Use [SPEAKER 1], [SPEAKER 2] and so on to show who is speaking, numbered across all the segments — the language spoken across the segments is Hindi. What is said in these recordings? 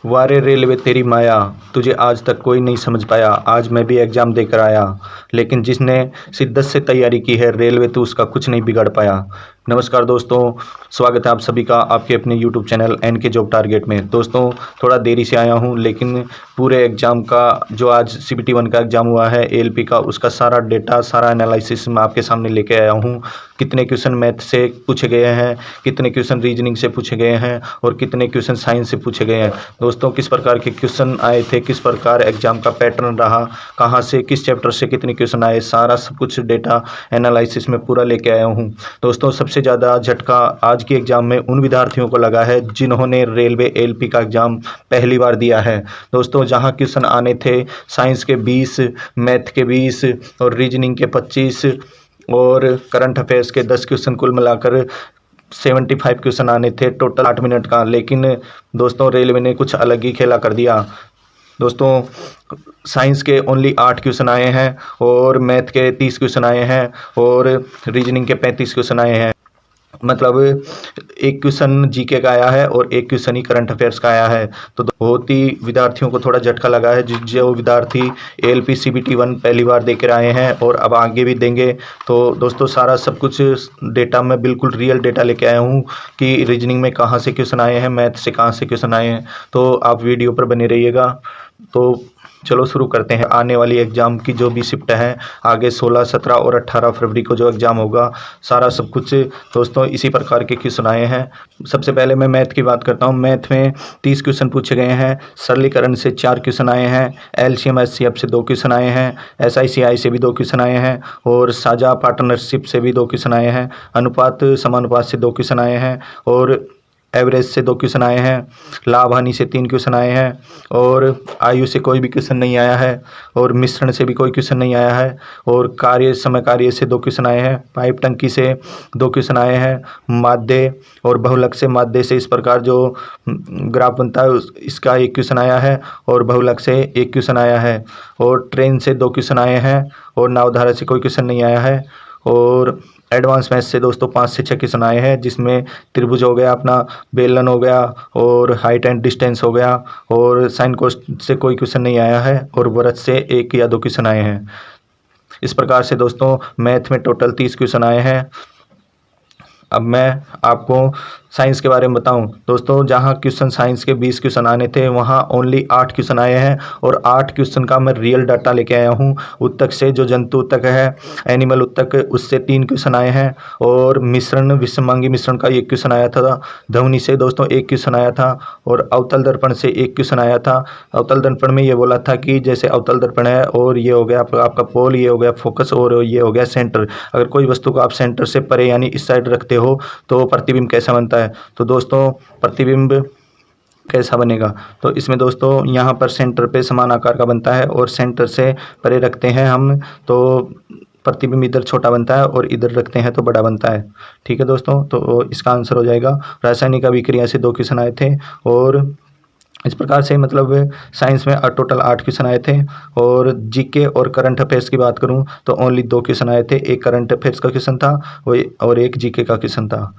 [SPEAKER 1] वारे रेलवे तेरी माया, तुझे आज तक कोई नहीं समझ पाया। आज मैं भी एग्ज़ाम देकर आया, लेकिन जिसने शिद्दत से तैयारी की है रेलवे तो उसका कुछ नहीं बिगाड़ पाया। नमस्कार दोस्तों, स्वागत है आप सभी का आपके अपने YouTube channel NK job target में। दोस्तों थोड़ा देरी से आया हूं, लेकिन पूरे एग्ज़ाम का जो आज CBT 1 का एग्ज़ाम हुआ है ALP का, उसका सारा डेटा, सारा एनालिसिस मैं आपके सामने लेके आया हूं। कितने क्वेश्चन मैथ से पूछे गए हैं, कितने क्वेश्चन रीजनिंग से पूछे गए हैं और कितने क्वेश्चन साइंस से पूछे गए हैं। दोस्तों किस प्रकार के क्वेश्चन आए थे, किस प्रकार एग्ज़ाम का पैटर्न रहा, कहाँ से किस चैप्टर से कितने क्वेश्चन आए, सारा सब कुछ डेटा एनालिसिस में पूरा लेके आया हूँ। दोस्तों सबसे ज़्यादा झटका आज के एग्ज़ाम में उन विद्यार्थियों को लगा है जिन्होंने रेलवे ALP का एग्ज़ाम पहली बार दिया है। दोस्तों जहाँ क्वेश्चन आने थे साइंस के 20, मैथ के 20 और रीजनिंग के 25 और करंट अफेयर्स के 10 क्वेश्चन, कुल मिलाकर 75 क्वेश्चन आने थे टोटल 8 मिनट का। लेकिन दोस्तों रेलवे ने कुछ अलग ही खेला कर दिया। दोस्तों साइंस के ओनली 8 क्वेश्चन आए हैं और मैथ के 30 क्वेश्चन आए हैं और रीजनिंग के 35 क्वेश्चन आए हैं। मतलब एक क्वेश्चन जीके का आया है और एक क्वेश्चन ही करंट अफेयर्स का आया है। तो बहुत ही विद्यार्थियों को थोड़ा झटका लगा है। जो विद्यार्थी ALP CBT 1 पहली बार देकर आए हैं और अब आगे भी देंगे, तो दोस्तों सारा सब कुछ डेटा मैं बिल्कुल रियल डेटा लेके आया हूँ कि रीजनिंग में कहाँ से क्वेश्चन आए हैं, मैथ से कहाँ से क्वेश्चन आए हैं। तो आप वीडियो पर बने रहिएगा। तो चलो शुरू करते हैं। आने वाली एग्ज़ाम की जो भी शिफ्ट है आगे 16, 17 और 18 फरवरी को जो एग्ज़ाम होगा, सारा सब कुछ दोस्तों इसी प्रकार के क्वेश्चन आए हैं। सबसे पहले मैं मैथ की बात करता हूं। मैथ में 30 क्वेश्चन पूछे गए हैं, सरलीकरण से 4 क्वेश्चन आए हैं, LCM HCF से 2 क्वेश्चन आए हैं, SICI से भी 2 क्वेश्चन आए हैं और साझा पार्टनरशिप से भी 2 क्वेश्चन आए हैं, अनुपात समानुपात से 2 क्वेश्चन आए हैं और एवरेज से 2 क्वेश्चन आए हैं, लाभ हानि से 3 क्वेश्चन आए हैं और आयु से कोई भी क्वेश्चन नहीं आया है और मिश्रण से भी कोई क्वेश्चन नहीं आया है और कार्य समय कार्य से 2 क्वेश्चन आए हैं, पाइप टंकी से 2 क्वेश्चन आए हैं, माध्य और बहुलक से माध्य से इस प्रकार जो ग्राफ बनता है इसका 1 क्वेश्चन आया है और बहुलक से 1 क्वेश्चन आया है और ट्रेन से 2 क्वेश्चन आए हैं और नावधारा से कोई क्वेश्चन नहीं आया है और एडवांस मैथ से दोस्तों 5 से 6 क्वेश्चन आए हैं, जिसमें त्रिभुज हो गया, अपना बेलन हो गया और हाइट एंड डिस्टेंस हो गया और साइन कोस से कोई क्वेश्चन नहीं आया है और वृत्त से 1 या 2 क्वेश्चन आए हैं। इस प्रकार से दोस्तों मैथ में टोटल 30 क्वेश्चन आए हैं। अब मैं आपको साइंस के बारे में बताऊं। दोस्तों जहां क्वेश्चन साइंस के 20 क्वेश्चन आने थे वहां ओनली 8 क्वेश्चन आए हैं और 8 क्वेश्चन का मैं रियल डाटा लेके आया हूं। उत्तक से जो जंतु उत्तक है, एनिमल उत्तक, उससे 3 क्वेश्चन आए हैं और मिश्रण, विषमांगी मिश्रण का 1 क्वेश्चन आया था। ध्वनि से दोस्तों 1 क्वेश्चन आया था और अवतल दर्पण से 1 क्वेश्चन आया था। अवतल दर्पण में ये बोला था कि जैसे अवतल दर्पण है और ये हो गया आपका पोल, ये हो गया फोकस और ये हो गया सेंटर। अगर कोई वस्तु को आप सेंटर से परे यानी इस साइड रखते हो तो प्रतिबिंब कैसा बनता है। तो दोस्तों प्रतिबिंब कैसा बनेगा, तो इसमें दोस्तों यहाँ पर सेंटर पे समान आकार का बनता है और सेंटर से परे रखते हैं हम तो प्रतिबिंब इधर छोटा बनता है और इधर रखते हैं तो बड़ा बनता है। ठीक है दोस्तों, तो इसका आंसर हो जाएगा। रासायनिक अभिक्रिया से 2 क्वेश्चन आए थे और इस प्रकार से मतलब साइंस में टोटल 8 क्वेश्चन आए थे। और जीके और करंट अफेयर्स की बात करूं तो ओनली 2 क्वेश्चन आए थे, एक करंट अफेयर्स का क्वेश्चन था और एक जीके का क्वेश्चन था।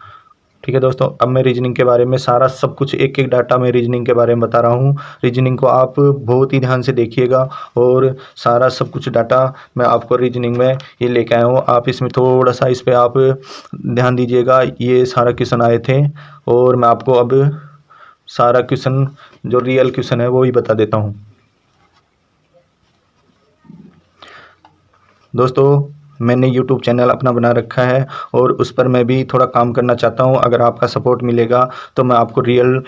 [SPEAKER 1] ठीक है दोस्तों, अब मैं रीजनिंग के बारे में सारा सब कुछ एक एक डाटा में रीजनिंग के बारे में बता रहा हूँ। रीजनिंग को आप बहुत ही ध्यान से देखिएगा और सारा सब कुछ डाटा मैं आपको रीजनिंग में ये लेके आया हूँ। आप इसमें थोड़ा सा इस पर आप ध्यान दीजिएगा। ये सारा क्वेश्चन आए थे और मैं आपको अब सारा क्वेश्चन जो रियल क्वेश्चन है वो ही बता देता हूँ। दोस्तों मैंने YouTube चैनल अपना बना रखा है और उस पर मैं भी थोड़ा काम करना चाहता हूं। अगर आपका सपोर्ट मिलेगा तो मैं आपको रियल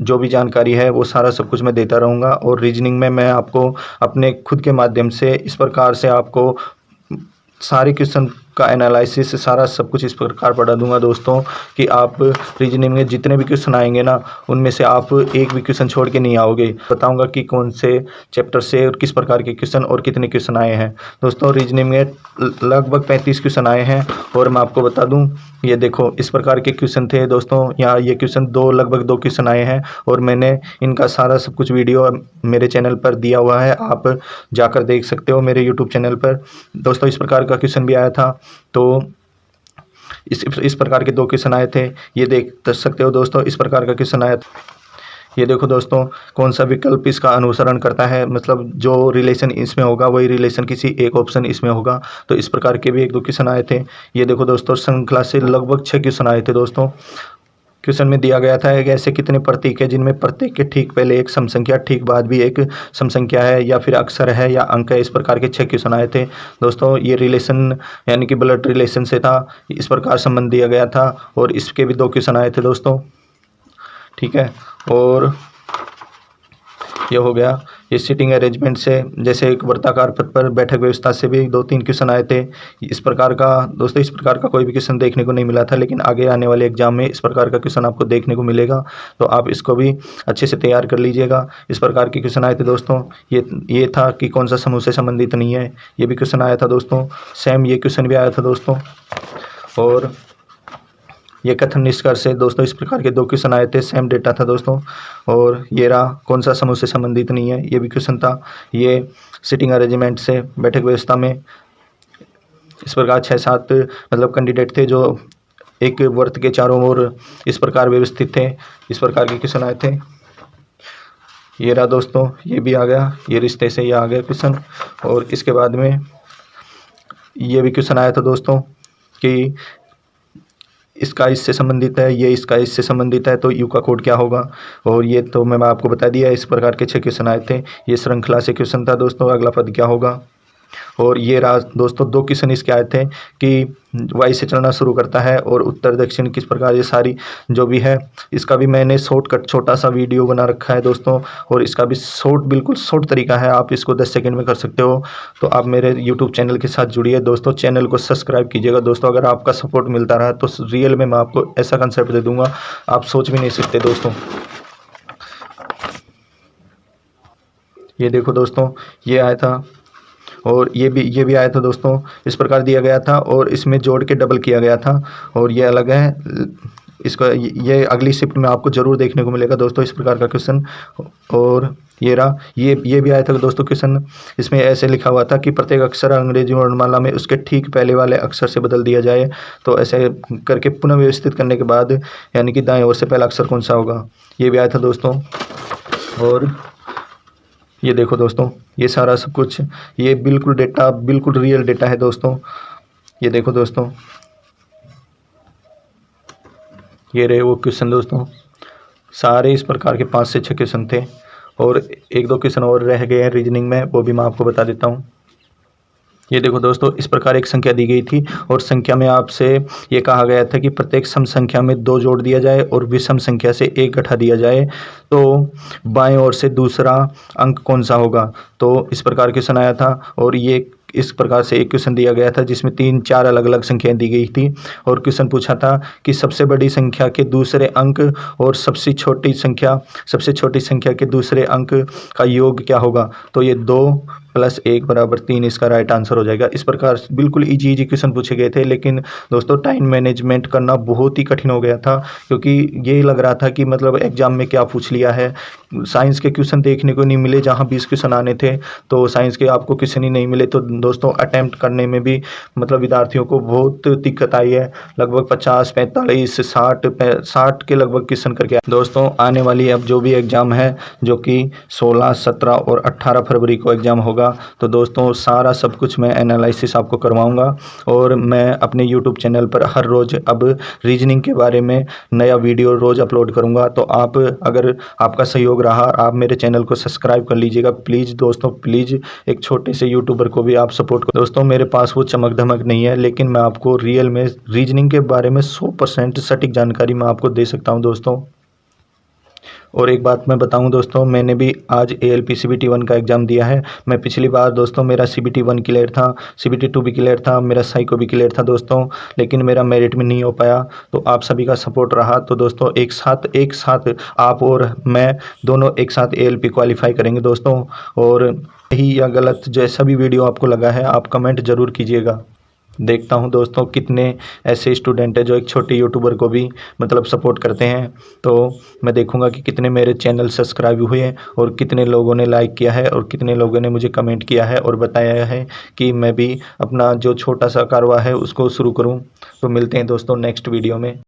[SPEAKER 1] जो भी जानकारी है वो सारा सब कुछ मैं देता रहूँगा। और रीजनिंग में मैं आपको अपने खुद के माध्यम से इस प्रकार से आपको सारे क्वेश्चन का एनालिसिस सारा सब कुछ इस प्रकार पढ़ा दूंगा दोस्तों कि आप रीजनिंग में जितने भी क्वेश्चन आएंगे ना उनमें से आप एक भी क्वेश्चन छोड़ के नहीं आओगे। बताऊंगा कि कौन से चैप्टर से और किस प्रकार के क्वेश्चन और कितने क्वेश्चन आए हैं। दोस्तों रीजनिंग में लगभग 35 क्वेश्चन आए हैं और मैं आपको बता दूं ये देखो इस प्रकार के क्वेश्चन थे दोस्तों। यहाँ ये क्वेश्चन लगभग दो क्वेश्चन आए हैं और मैंने इनका सारा सब कुछ वीडियो मेरे चैनल पर दिया हुआ है, आप जाकर देख सकते हो मेरे यूट्यूब चैनल पर। दोस्तों इस प्रकार का क्वेश्चन भी आया था, तो इस प्रकार के दो क्वेश्चन आए थे, ये देख सकते हो दोस्तों। इस प्रकार का क्वेश्चन आया था, ये देखो दोस्तों कौन सा विकल्प इसका अनुसरण करता है, मतलब जो रिलेशन इसमें होगा वही रिलेशन किसी एक ऑप्शन इसमें होगा। तो इस प्रकार के भी एक दो क्वेश्चन आए थे। ये देखो दोस्तों श्रृंखला से लगभग 6 क्वेश्चन आए थे दोस्तों। क्वेश्चन में दिया गया था कि ऐसे कितने प्रतीक है जिनमें प्रत्येक के ठीक पहले एक सम संख्या, ठीक बाद भी एक सम संख्या है, या फिर अक्षर है या अंक है। इस प्रकार के 6 क्वेश्चन आए थे दोस्तों। ये रिलेशन यानी कि ब्लड रिलेशन से था, इस प्रकार संबंध दिया गया था और इसके भी 2 क्वेश्चन आए थे दोस्तों, ठीक है। और ये हो गया ये सीटिंग अरेंजमेंट से, जैसे एक वर्ताकार पथ पर बैठक व्यवस्था से भी 2-3 क्वेश्चन आए थे। इस प्रकार का दोस्तों, इस प्रकार का कोई भी क्वेश्चन देखने को नहीं मिला था, लेकिन आगे आने वाले एग्जाम में इस प्रकार का क्वेश्चन आपको देखने को मिलेगा, तो आप इसको भी अच्छे से तैयार कर लीजिएगा। इस प्रकार के क्वेश्चन आए थे दोस्तों। ये था कि कौन सा समूह से संबंधित नहीं है, ये भी क्वेश्चन आया था दोस्तों। सेम ये क्वेश्चन भी आया था दोस्तों। और ये कथन निष्कर्ष है दोस्तों, इस प्रकार के 2 क्वेश्चन आए थे, सेम डेटा था दोस्तों। और ये रहा कौन सा समूह से संबंधित नहीं है, ये भी क्वेश्चन था। ये सिटिंग अरेंजमेंट से बैठक व्यवस्था में इस प्रकार 6-7 मतलब कैंडिडेट थे जो एक वर्त के चारों ओर इस प्रकार व्यवस्थित थे, इस प्रकार के क्वेश्चन आए थे। ये रहा दोस्तों, ये भी आ गया, ये रिश्ते से ये आ गया क्वेश्चन। और इसके बाद में ये भी क्वेश्चन आया था दोस्तों कि इसका इससे संबंधित है, ये इसका इससे संबंधित है, तो यू का कोड क्या होगा। और ये तो मैं आपको बता दिया। इस प्रकार के 6 क्वेश्चन आए थे, ये श्रृंखला से क्वेश्चन था दोस्तों। अगला पद क्या होगा। और ये रहा दोस्तों 2 क्वेश्चन इसके आए थे कि वाई से चलना शुरू करता है और उत्तर दक्षिण किस प्रकार, ये सारी जो भी है इसका भी मैंने शॉर्टकट छोटा सा वीडियो बना रखा है दोस्तों। और इसका भी बिल्कुल शॉर्ट तरीका है, आप इसको 10 सेकंड में कर सकते हो। तो आप मेरे यूट्यूब चैनल के साथ जुड़िए दोस्तों, चैनल को सब्सक्राइब कीजिएगा दोस्तों। अगर आपका सपोर्ट मिलता रहा तो रियल में मैं आपको ऐसा कंसेप्ट दे दूंगा, आप सोच भी नहीं सकते दोस्तों। ये देखो दोस्तों, ये आया था और ये भी आया था दोस्तों। इस प्रकार दिया गया था और इसमें जोड़ के डबल किया गया था, और ये अलग है। इसका ये अगली शिफ्ट में आपको ज़रूर देखने को मिलेगा दोस्तों, इस प्रकार का क्वेश्चन। और ये रहा, ये भी आया था दोस्तों क्वेश्चन। इसमें ऐसे लिखा हुआ था कि प्रत्येक अक्षर अंग्रेजी वर्णमाला में उसके ठीक पहले वाले अक्षर से बदल दिया जाए। तो ऐसे करके पुनः व्यवस्थित करने के बाद यानी कि दाएं ओर से पहला अक्षर कौन सा होगा, ये भी आया था दोस्तों। और ये देखो दोस्तों, ये सारा सब कुछ, ये बिल्कुल डेटा, बिल्कुल रियल डेटा है दोस्तों। ये देखो दोस्तों, ये रहे वो क्वेश्चन दोस्तों। सारे इस प्रकार के 5 से 6 क्वेश्चन थे और 1-2 क्वेश्चन और रह गए हैं रीजनिंग में, वो भी मैं आपको बता देता हूँ। ये देखो दोस्तों, इस प्रकार एक संख्या दी गई थी और संख्या में आपसे ये कहा गया था कि प्रत्येक सम संख्या में 2 जोड़ दिया जाए और विषम संख्या से 1 घटा दिया जाए, तो बाएं ओर से दूसरा अंक कौन सा होगा। तो इस प्रकार क्वेश्चन आया था और ये इस प्रकार से एक क्वेश्चन दिया गया था जिसमें 3-4 अलग अलग संख्याएं दी गई थी और क्वेश्चन पूछा था कि सबसे बड़ी संख्या के दूसरे अंक और सबसे छोटी संख्या के दूसरे अंक का योग क्या होगा। तो ये 2 + 1 = 3 इसका राइट आंसर हो जाएगा। इस प्रकार बिल्कुल इजी क्वेश्चन पूछे गए थे, लेकिन दोस्तों टाइम मैनेजमेंट करना बहुत ही कठिन हो गया था, क्योंकि ये लग रहा था कि मतलब एग्जाम में क्या पूछ लिया है। साइंस के क्वेश्चन देखने को नहीं मिले, जहाँ 20 क्वेश्चन आने थे तो साइंस के आपको क्वेश्चन ही नहीं मिले। तो दोस्तों अटैम्प्ट करने में भी मतलब विद्यार्थियों को बहुत दिक्कत आई है। लगभग 50, 45, 60 के लगभग क्वेश्चन करके दोस्तों आने वाली अब जो भी एग्ज़ाम है, जो कि 16, 17 और 18 फरवरी को एग्ज़ाम होगा, तो दोस्तों सारा सब कुछ मैं एनालिसिस आपको करवाऊंगा और मैं अपने यूट्यूब चैनल पर हर रोज़ अब रीजनिंग के बारे में नया वीडियो रोज़ अपलोड करूंगा। तो आप, अगर आपका सहयोग रहा, आप मेरे चैनल को सब्सक्राइब कर लीजिएगा प्लीज़ दोस्तों, प्लीज़। एक छोटे से यूट्यूबर को भी आप सपोर्ट करो दोस्तों। मेरे पास वो चमक धमक नहीं है, लेकिन मैं आपको रियल में रीजनिंग के बारे में 100% सटीक जानकारी मैं आपको दे सकता हूँ दोस्तों। और एक बात मैं बताऊं दोस्तों, मैंने भी आज ALP CBT 1 का एग्ज़ाम दिया है। मैं पिछली बार दोस्तों मेरा CBT 1 क्लियर था, CBT 2 भी क्लियर था, मेरा साइको भी क्लियर था दोस्तों, लेकिन मेरा मेरिट में नहीं हो पाया। तो आप सभी का सपोर्ट रहा तो दोस्तों एक साथ आप और मैं दोनों एक साथ ALP क्वालिफाई करेंगे दोस्तों। और सही या गलत जैसा भी वीडियो आपको लगा है, आप कमेंट ज़रूर कीजिएगा। देखता हूँ दोस्तों कितने ऐसे स्टूडेंट हैं जो एक छोटे यूट्यूबर को भी मतलब सपोर्ट करते हैं। तो मैं देखूँगा कि कितने मेरे चैनल सब्सक्राइब हुए हैं और कितने लोगों ने लाइक किया है और कितने लोगों ने मुझे कमेंट किया है और बताया है कि मैं भी अपना जो छोटा सा कारोबार है उसको शुरू करूँ। तो मिलते हैं दोस्तों नेक्स्ट वीडियो में।